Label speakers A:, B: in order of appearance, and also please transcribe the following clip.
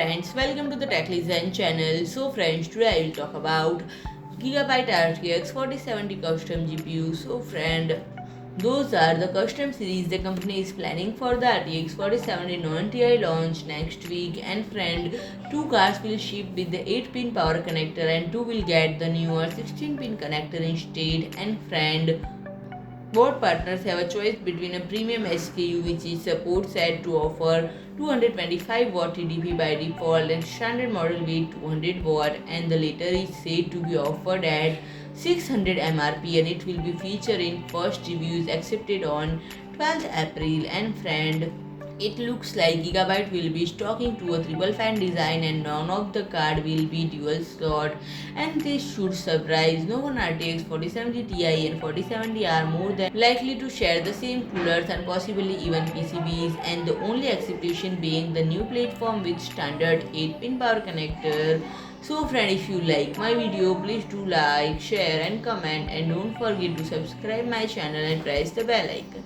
A: friends, welcome to the Tech Design channel. So friends, today I will talk about Gigabyte RTX 4070 custom GPU. So friend, those are the custom series the company is planning for the RTX 4070 non-TI launch next week. And friend, two cars will ship with the 8-pin power connector and two will get the newer 16-pin connector instead. And friend, both partners have a choice between a premium SKU which is supports said to offer 225 watt TDP by default and standard model with 200 watt, and the latter is said to be offered at 600 MRP and it will be featured in first reviews accepted on 12th April. And friend, it looks like Gigabyte will be sticking to a triple fan design and none of the card will be dual slot, and this should surprise no one. RTX 4070 Ti and 4070 are more than likely to share the same coolers and possibly even PCBs, and the only exception being the new platform with standard 8-pin power connector. So friend, if you like my video, please do like, share and comment, and don't forget to subscribe my channel and press the bell icon.